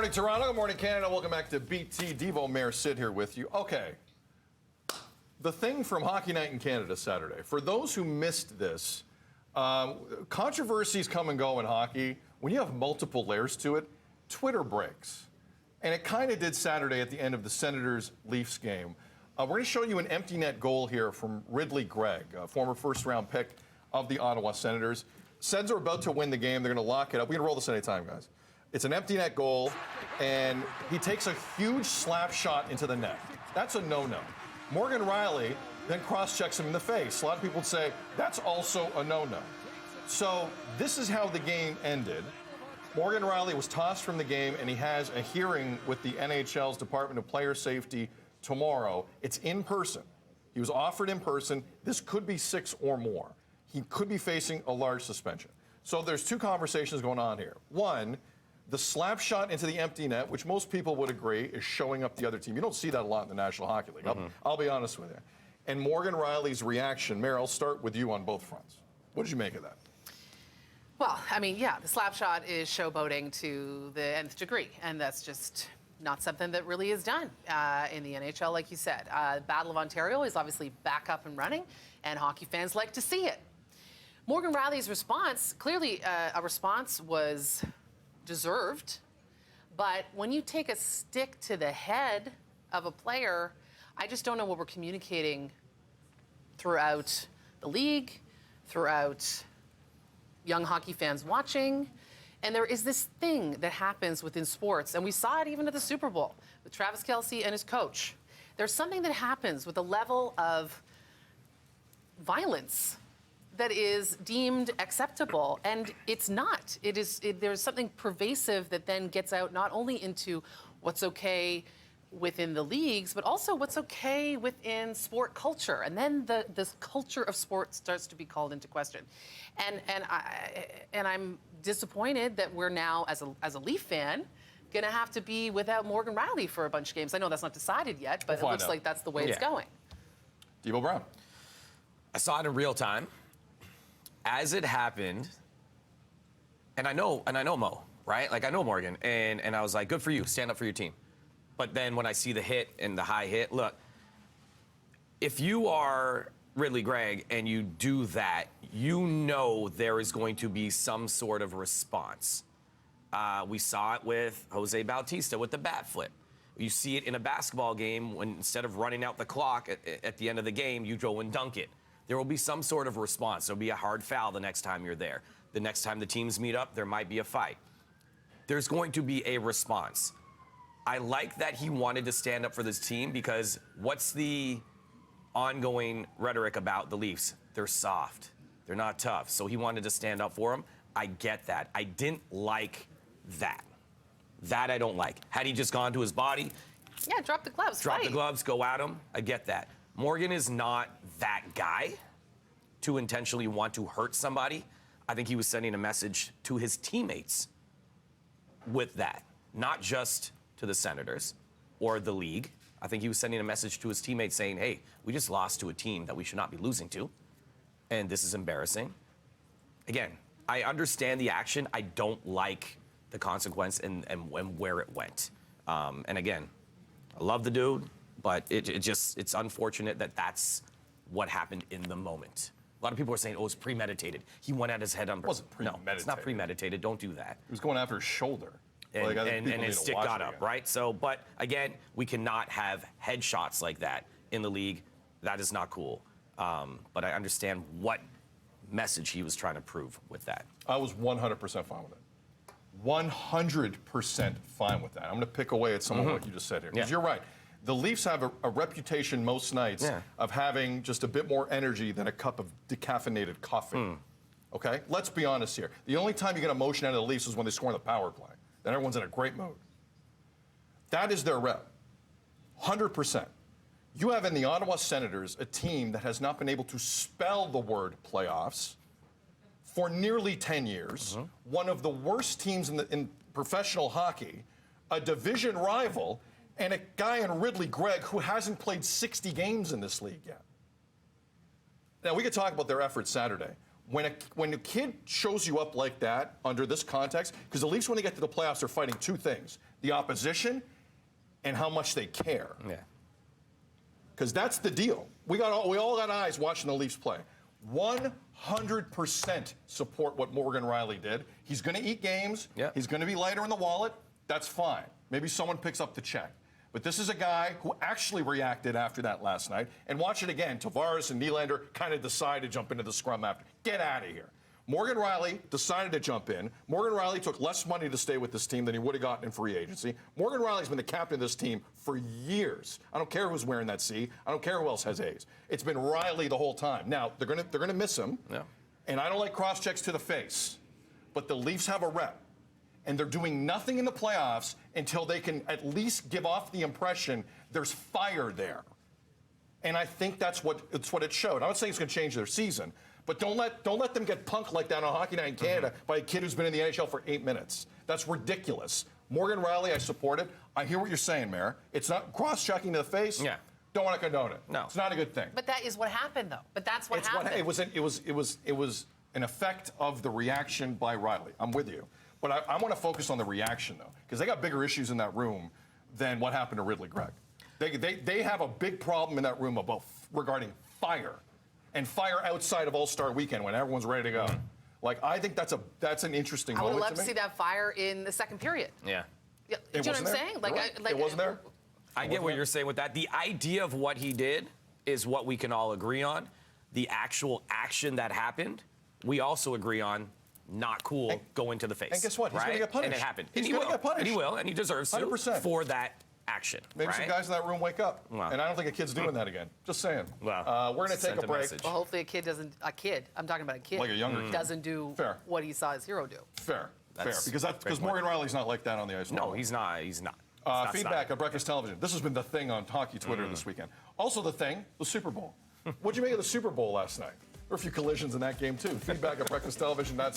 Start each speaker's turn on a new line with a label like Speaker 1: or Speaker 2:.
Speaker 1: morning, Toronto. Good morning, Canada. Welcome back to BT. Devo, Mayor Sid here with you. Okay. The thing from Hockey Night in Canada Saturday. For those who missed this, controversies come and go in hockey. When you have multiple layers to it, Twitter breaks. And it kind of did Saturday at the end of the Senators Leafs game. We're going to show you an empty net goal here from Ridly Greig, a former first-round pick of the Ottawa Senators. Sens are about to win the game. They're going to lock it up. We can roll this any time, guys. It's an empty net goal, and he takes a huge slap shot into the net. That's a no-no. Morgan Rielly then cross-checks him in the face. A lot of people would say that's also a no-no. So this is how the game ended. Morgan Rielly was tossed from the game, and he has a hearing with the NHL's Department of Player Safety tomorrow. It's in person. He was offered in person. This could be 6 or more. He could be facing a large suspension. So there's two conversations going on here. One, the slap shot into the empty net, which most people would agree is showing up the other team. You don't see that a lot in the National Hockey League. I'll be honest with you. And Morgan Rielly's reaction. Mayor, I'll start with you on both fronts. What did you make of that?
Speaker 2: Well, I mean, yeah, the slap shot is showboating to the nth degree, and that's just not something that really is done in the NHL, like you said. Battle of Ontario is obviously back up and running, and hockey fans like to see it. Morgan Rielly's response, clearly a response was deserved, but when you take a stick to the head of a player, I just don't know what we're communicating throughout the league, throughout young hockey fans watching. And there is this thing that happens within sports, and we saw it even at the Super Bowl with Travis Kelce and his coach. There's something that happens with a level of violence that is deemed acceptable, and it's not. There's something pervasive that then gets out not only into what's okay within the leagues, but also what's okay within sport culture. And then this culture of sport starts to be called into question. And I'm disappointed that we're now, as a Leaf fan, gonna have to be without Morgan Rielly for a bunch of games. I know that's not decided yet, but it looks like that's the way it's going.
Speaker 1: Devo Brown.
Speaker 3: I saw it in real time. As it happened, and I know Mo, right? Like, I know Morgan, and I was like, good for you, stand up for your team. But then when I see the hit and the high hit, look, if you are Ridly Greig and you do that, you know there is going to be some sort of response. We saw it with Jose Bautista with the bat flip. You see it in a basketball game when instead of running out the clock at the end of the game, you go and dunk it. There will be some sort of response. There'll be a hard foul the next time you're there. The next time the teams meet up, there might be a fight. There's going to be a response. I like that he wanted to stand up for this team because what's the ongoing rhetoric about the Leafs? They're soft. They're not tough. So he wanted to stand up for them. I get that. I didn't like that. That I don't like. Had he just gone to his body?
Speaker 2: Yeah, drop the gloves.
Speaker 3: Drop the gloves, go at him. I get that. Morgan is not that guy to intentionally want to hurt somebody. I think he was sending a message to his teammates with that, not just to the Senators or the league. I think he was sending a message to his teammates saying, hey, we just lost to a team that we should not be losing to, and this is embarrassing. Again, I understand the action. I don't like the consequence and where it went. And again, I love the dude. But it's unfortunate that that's what happened in the moment. A lot of people are saying, oh, it's premeditated. He went at his head on. It
Speaker 1: wasn't premeditated.
Speaker 3: No, it's not premeditated. Don't do that.
Speaker 1: He was going after his shoulder.
Speaker 3: And his stick got up, right? So, but again, we cannot have headshots like that in the league. That is not cool. But I understand what message he was trying to prove with that.
Speaker 1: I was 100% fine with it. 100% fine with that. I'm going to pick away at some of what you just said here. Because you're right. The Leafs have a reputation most nights of having just a bit more energy than a cup of decaffeinated coffee. Okay? Let's be honest here. The only time you get emotion out of the Leafs is when they score in the power play. Then everyone's in a great mood. That is their rep. 100%. You have in the Ottawa Senators a team that has not been able to spell the word playoffs for nearly 10 years. One of the worst teams in professional hockey, a division rival, and a guy in Ridly Greig who hasn't played 60 games in this league yet. Now, we could talk about their efforts Saturday. When a kid shows you up like that under this context, because the Leafs, when they get to the playoffs, are fighting two things. the opposition and how much they care.
Speaker 3: Yeah.
Speaker 1: Because that's the deal. We all got eyes watching the Leafs play. 100% support what Morgan Rielly did. He's going to eat games.
Speaker 3: Yeah.
Speaker 1: He's going to be lighter in the wallet. That's fine. Maybe someone picks up the check. But this is a guy who actually reacted after that last night. And watch it again. Tavares and Nylander kind of decide to jump into the scrum after. Get out of here. Morgan Rielly decided to jump in. Morgan Rielly took less money to stay with this team than he would have gotten in free agency. Morgan Rielly's been the captain of this team for years. I don't care who's wearing that C. I don't care who else has A's. It's been Rielly the whole time. Now, they're gonna miss him.
Speaker 3: Yeah.
Speaker 1: And I don't like cross checks to the face. But the Leafs have a rep. And they're doing nothing in the playoffs until they can at least give off the impression there's fire there. And I think that's what it showed. I'm not saying it's going to change their season, but don't let them get punked like that on Hockey Night in Canada by a kid who's been in the NHL for 8 minutes. That's ridiculous. Morgan Rielly, I support it. I hear what you're saying, Mayor. It's not cross-checking to the face.
Speaker 3: Yeah.
Speaker 1: Don't want to condone it.
Speaker 3: No.
Speaker 1: It's not a good thing.
Speaker 2: But that is what happened, though. But that's what happened.
Speaker 1: It was an effect of the reaction by Rielly. I'm with you. But I want to focus on the reaction, though, because they got bigger issues in that room than what happened to Ridly Greig. They have a big problem in that room regarding fire, and fire outside of All-Star Weekend when everyone's ready to go. Like, I think that's an interesting
Speaker 2: I would
Speaker 1: moment
Speaker 2: love
Speaker 1: to me.
Speaker 2: see that fire in the second period.
Speaker 3: Yeah.
Speaker 2: Yeah, do you know what I'm saying?
Speaker 1: It wasn't there?
Speaker 3: I get what you're saying with that. The idea of what he did is what we can all agree on. The actual action that happened, we also agree on. Not cool, go into the face.
Speaker 1: And guess what? He's
Speaker 3: right?
Speaker 1: going to get punished.
Speaker 3: And it happened.
Speaker 1: He's
Speaker 3: And he
Speaker 1: going to
Speaker 3: will.
Speaker 1: get punished.
Speaker 3: And he will, and he deserves to
Speaker 1: 100%.
Speaker 3: for that action.
Speaker 1: Maybe
Speaker 3: right?
Speaker 1: some guys in that room wake up.
Speaker 3: Wow.
Speaker 1: And I don't think a kid's doing that again. Just saying.
Speaker 3: Wow.
Speaker 1: We're going to take
Speaker 3: Sent
Speaker 1: a break.
Speaker 3: message.
Speaker 2: Well, hopefully I'm talking about a kid.
Speaker 1: Like a younger kid.
Speaker 2: Doesn't do
Speaker 1: Fair.
Speaker 2: what he saw his hero do.
Speaker 1: Fair.
Speaker 3: That's
Speaker 1: Because Morgan Rielly's not like that on the ice.
Speaker 3: No, he's not. He's not. It's not
Speaker 1: Feedback
Speaker 3: style.
Speaker 1: on Breakfast Television. This has been the thing on Hockey Twitter this weekend. Also the thing, the Super Bowl. What'd you make of the Super Bowl last night? There were a few collisions in that game, too. Feedback at Breakfast Television.